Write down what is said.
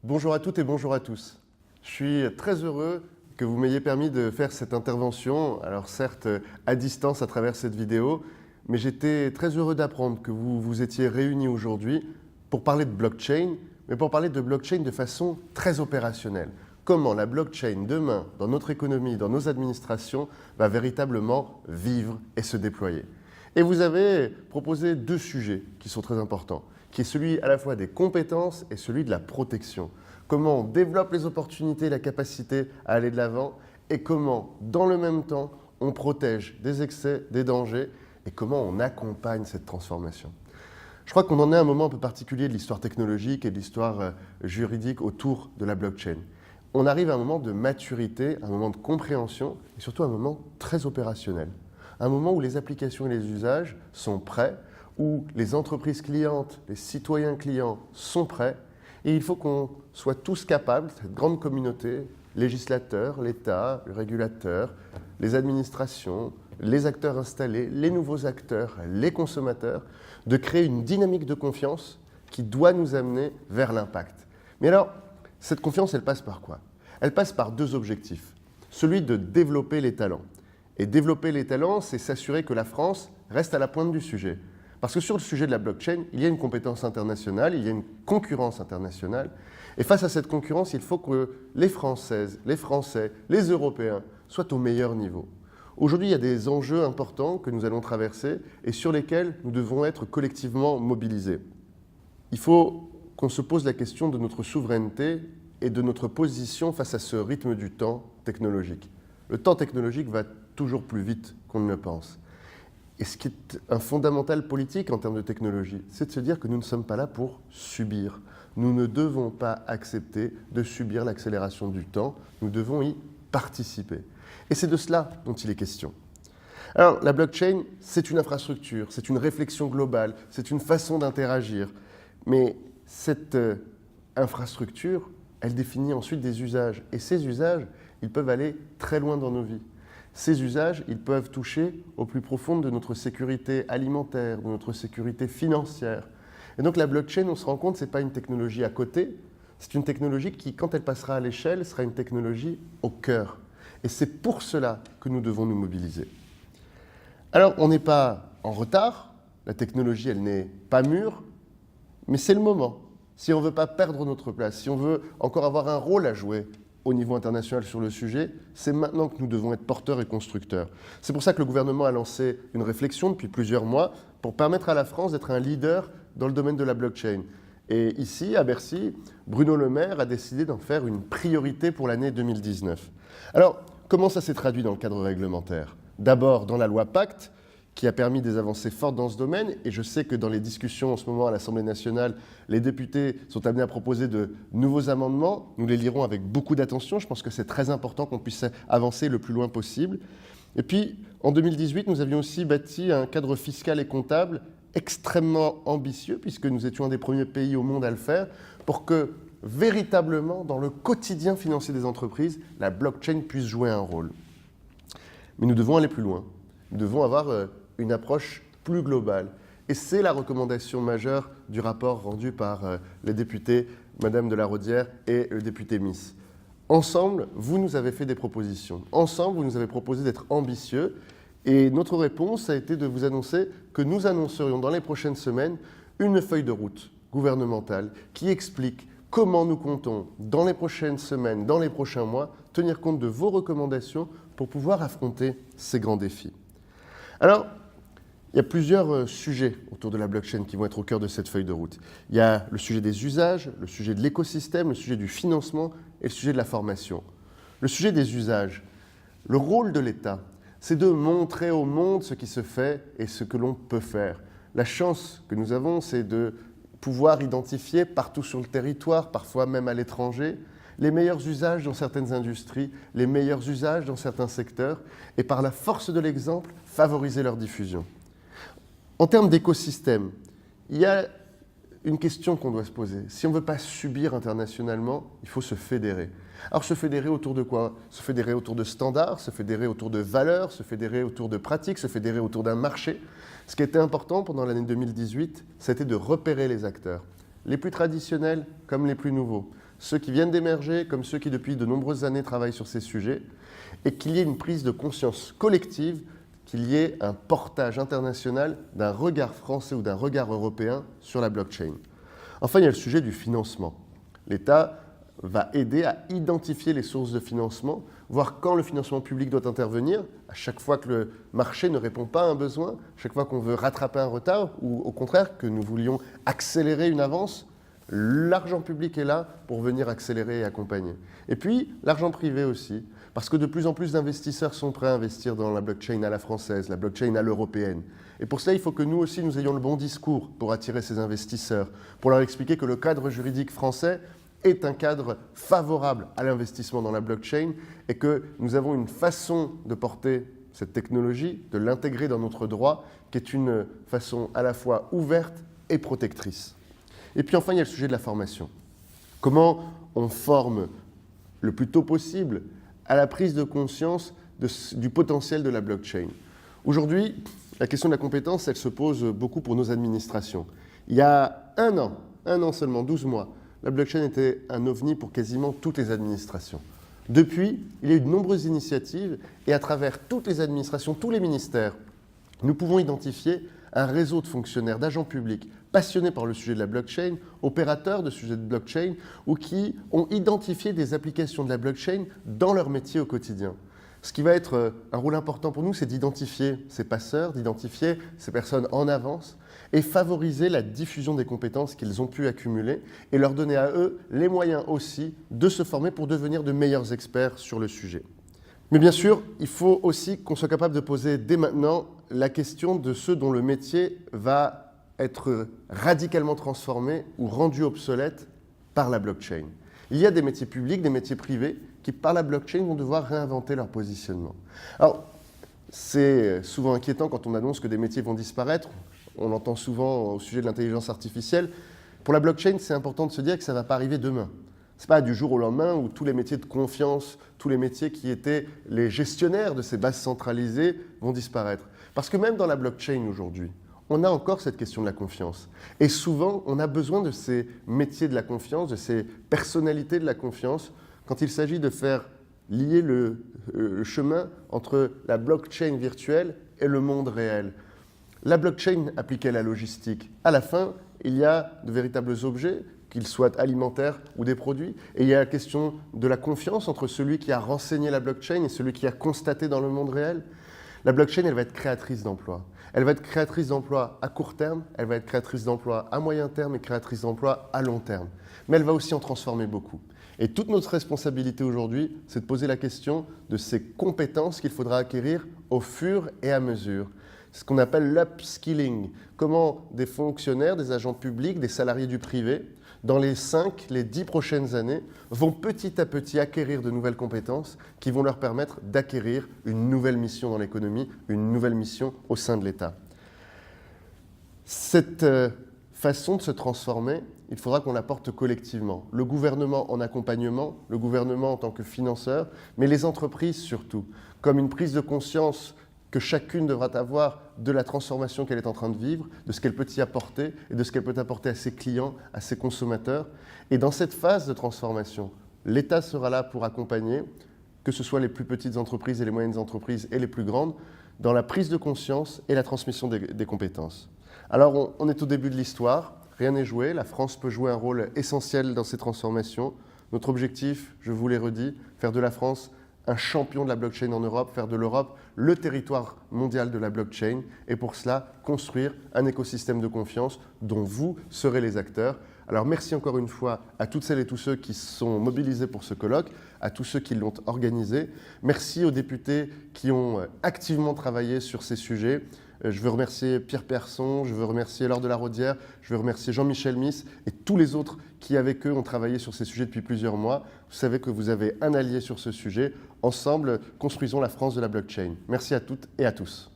Bonjour à toutes et bonjour à tous. Je suis très heureux que vous m'ayez permis de faire cette intervention, alors certes à distance à travers cette vidéo, mais j'étais très heureux d'apprendre que vous vous étiez réunis aujourd'hui pour parler de blockchain, mais pour parler de blockchain de façon très opérationnelle. Comment la blockchain demain, dans notre économie, dans nos administrations, va véritablement vivre et se déployer. Et vous avez proposé deux sujets qui sont très importants, qui est celui à la fois des compétences et celui de la protection. Comment on développe les opportunités, la capacité à aller de l'avant, et comment, dans le même temps, on protège des excès, des dangers, et comment on accompagne cette transformation. Je crois qu'on en est à un moment un peu particulier de l'histoire technologique et de l'histoire juridique autour de la blockchain. On arrive à un moment de maturité, un moment de compréhension, et surtout un moment très opérationnel. Un moment où les applications et les usages sont prêts, où les entreprises clientes, les citoyens clients sont prêts, et il faut qu'on soit tous capables, cette grande communauté, législateurs, l'État, le régulateur, les administrations, les acteurs installés, les nouveaux acteurs, les consommateurs, de créer une dynamique de confiance qui doit nous amener vers l'impact. Mais alors, cette confiance, elle passe par quoi? Elle passe par deux objectifs. Celui de développer les talents. Et développer les talents, c'est s'assurer que la France reste à la pointe du sujet. Parce que sur le sujet de la blockchain, il y a une compétence internationale, il y a une concurrence internationale. Et face à cette concurrence, il faut que les Françaises, les Français, les Européens soient au meilleur niveau. Aujourd'hui, il y a des enjeux importants que nous allons traverser et sur lesquels nous devons être collectivement mobilisés. Il faut qu'on se pose la question de notre souveraineté et de notre position face à ce rythme du temps technologique. Le temps technologique va toujours plus vite qu'on ne le pense. Et ce qui est un fondamental politique en termes de technologie, c'est de se dire que nous ne sommes pas là pour subir. Nous ne devons pas accepter de subir l'accélération du temps, nous devons y participer. Et c'est de cela dont il est question. Alors, la blockchain, c'est une infrastructure, c'est une réflexion globale, c'est une façon d'interagir. Mais cette infrastructure, elle définit ensuite des usages. Et ces usages, ils peuvent aller très loin dans nos vies. Ces usages, ils peuvent toucher au plus profond de notre sécurité alimentaire, de notre sécurité financière. Et donc la blockchain, on se rend compte, ce n'est pas une technologie à côté, c'est une technologie qui, quand elle passera à l'échelle, sera une technologie au cœur. Et c'est pour cela que nous devons nous mobiliser. Alors, on n'est pas en retard, la technologie, elle n'est pas mûre, mais c'est le moment. Si on ne veut pas perdre notre place, si on veut encore avoir un rôle à jouer au niveau international sur le sujet, c'est maintenant que nous devons être porteurs et constructeurs. C'est pour ça que le gouvernement a lancé une réflexion depuis plusieurs mois pour permettre à la France d'être un leader dans le domaine de la blockchain. Et ici, à Bercy, Bruno Le Maire a décidé d'en faire une priorité pour l'année 2019. Alors, comment ça s'est traduit dans le cadre réglementaire? D'abord, dans la loi Pacte, qui a permis des avancées fortes dans ce domaine. Et je sais que dans les discussions en ce moment à l'Assemblée nationale, les députés sont amenés à proposer de nouveaux amendements. Nous les lirons avec beaucoup d'attention. Je pense que c'est très important qu'on puisse avancer le plus loin possible. Et puis, en 2018, nous avions aussi bâti un cadre fiscal et comptable extrêmement ambitieux, puisque nous étions un des premiers pays au monde à le faire, pour que véritablement, dans le quotidien financier des entreprises, la blockchain puisse jouer un rôle. Mais nous devons aller plus loin. Nous devons avoir une approche plus globale. Et c'est la recommandation majeure du rapport rendu par les députés, Madame de la Raudière et le député Miss. Ensemble, vous nous avez fait des propositions. Ensemble, vous nous avez proposé d'être ambitieux. Et notre réponse a été de vous annoncer que nous annoncerions dans les prochaines semaines une feuille de route gouvernementale qui explique comment nous comptons, dans les prochaines semaines, dans les prochains mois, tenir compte de vos recommandations pour pouvoir affronter ces grands défis. Alors, il y a plusieurs sujets autour de la blockchain qui vont être au cœur de cette feuille de route. Il y a le sujet des usages, le sujet de l'écosystème, le sujet du financement et le sujet de la formation. Le sujet des usages, le rôle de l'État, c'est de montrer au monde ce qui se fait et ce que l'on peut faire. La chance que nous avons, c'est de pouvoir identifier partout sur le territoire, parfois même à l'étranger, les meilleurs usages dans certaines industries, les meilleurs usages dans certains secteurs, et par la force de l'exemple, favoriser leur diffusion. En termes d'écosystème, il y a une question qu'on doit se poser. Si on ne veut pas subir internationalement, il faut se fédérer. Alors se fédérer autour de quoi? Se fédérer autour de standards, se fédérer autour de valeurs, se fédérer autour de pratiques, se fédérer autour d'un marché. Ce qui était important pendant l'année 2018, c'était de repérer les acteurs, les plus traditionnels comme les plus nouveaux, ceux qui viennent d'émerger comme ceux qui depuis de nombreuses années travaillent sur ces sujets, et qu'il y ait une prise de conscience collective, qu'il y ait un portage international d'un regard français ou d'un regard européen sur la blockchain. Enfin, il y a le sujet du financement. L'État va aider à identifier les sources de financement, voir quand le financement public doit intervenir, à chaque fois que le marché ne répond pas à un besoin, à chaque fois qu'on veut rattraper un retard, ou au contraire que nous voulions accélérer une avance, l'argent public est là pour venir accélérer et accompagner. Et puis, l'argent privé aussi, parce que de plus en plus d'investisseurs sont prêts à investir dans la blockchain à la française, la blockchain à l'européenne. Et pour cela, il faut que nous aussi, nous ayons le bon discours pour attirer ces investisseurs, pour leur expliquer que le cadre juridique français est un cadre favorable à l'investissement dans la blockchain et que nous avons une façon de porter cette technologie, de l'intégrer dans notre droit, qui est une façon à la fois ouverte et protectrice. Et puis enfin, il y a le sujet de la formation. Comment on forme le plus tôt possible à la prise de conscience du potentiel de la blockchain. Aujourd'hui, la question de la compétence, elle se pose beaucoup pour nos administrations. Il y a un an seulement, 12 mois, la blockchain était un ovni pour quasiment toutes les administrations. Depuis, il y a eu de nombreuses initiatives et à travers toutes les administrations, tous les ministères, nous pouvons identifier un réseau de fonctionnaires, d'agents publics passionnés par le sujet de la blockchain, opérateurs de sujets de blockchain ou qui ont identifié des applications de la blockchain dans leur métier au quotidien. Ce qui va être un rôle important pour nous, c'est d'identifier ces passeurs, d'identifier ces personnes en avance et favoriser la diffusion des compétences qu'ils ont pu accumuler et leur donner à eux les moyens aussi de se former pour devenir de meilleurs experts sur le sujet. Mais bien sûr, il faut aussi qu'on soit capable de poser dès maintenant la question de ceux dont le métier va être radicalement transformé ou rendu obsolète par la blockchain. Il y a des métiers publics, des métiers privés qui, par la blockchain, vont devoir réinventer leur positionnement. Alors, c'est souvent inquiétant quand on annonce que des métiers vont disparaître. On l'entend souvent au sujet de l'intelligence artificielle. Pour la blockchain, c'est important de se dire que ça ne va pas arriver demain. Ce n'est pas du jour au lendemain où tous les métiers de confiance, tous les métiers qui étaient les gestionnaires de ces bases centralisées vont disparaître. Parce que même dans la blockchain aujourd'hui, on a encore cette question de la confiance. Et souvent, on a besoin de ces métiers de la confiance, de ces personnalités de la confiance, quand il s'agit de faire lier le chemin entre la blockchain virtuelle et le monde réel. La blockchain appliquée à la logistique, à la fin, il y a de véritables objets, qu'ils soient alimentaires ou des produits, et il y a la question de la confiance entre celui qui a renseigné la blockchain et celui qui a constaté dans le monde réel. La blockchain, elle va être créatrice d'emplois. Elle va être créatrice d'emplois à court terme, elle va être créatrice d'emplois à moyen terme et créatrice d'emplois à long terme. Mais elle va aussi en transformer beaucoup. Et toute notre responsabilité aujourd'hui, c'est de poser la question de ces compétences qu'il faudra acquérir au fur et à mesure. C'est ce qu'on appelle l'upskilling. Comment des fonctionnaires, des agents publics, des salariés du privé, dans les 5, les 10 prochaines années, vont petit à petit acquérir de nouvelles compétences qui vont leur permettre d'acquérir une nouvelle mission dans l'économie, une nouvelle mission au sein de l'État. Cette façon de se transformer, il faudra qu'on la porte collectivement. Le gouvernement en accompagnement, le gouvernement en tant que financeur, mais les entreprises surtout, comme une prise de conscience que chacune devra avoir de la transformation qu'elle est en train de vivre, de ce qu'elle peut y apporter et de ce qu'elle peut apporter à ses clients, à ses consommateurs. Et dans cette phase de transformation, l'État sera là pour accompagner, que ce soit les plus petites entreprises et les moyennes entreprises et les plus grandes, dans la prise de conscience et la transmission des compétences. Alors, on est au début de l'histoire, rien n'est joué, la France peut jouer un rôle essentiel dans ces transformations. Notre objectif, je vous l'ai redit, faire de la France un champion de la blockchain en Europe, faire de l'Europe le territoire mondial de la blockchain et pour cela, construire un écosystème de confiance dont vous serez les acteurs. Alors merci encore une fois à toutes celles et tous ceux qui sont mobilisés pour ce colloque, à tous ceux qui l'ont organisé. Merci aux députés qui ont activement travaillé sur ces sujets. Je veux remercier Pierre Persson, je veux remercier Laure de la Rodière, je veux remercier Jean-Michel Miss et tous les autres qui, avec eux, ont travaillé sur ces sujets depuis plusieurs mois. Vous savez que vous avez un allié sur ce sujet. Ensemble, construisons la France de la blockchain. Merci à toutes et à tous.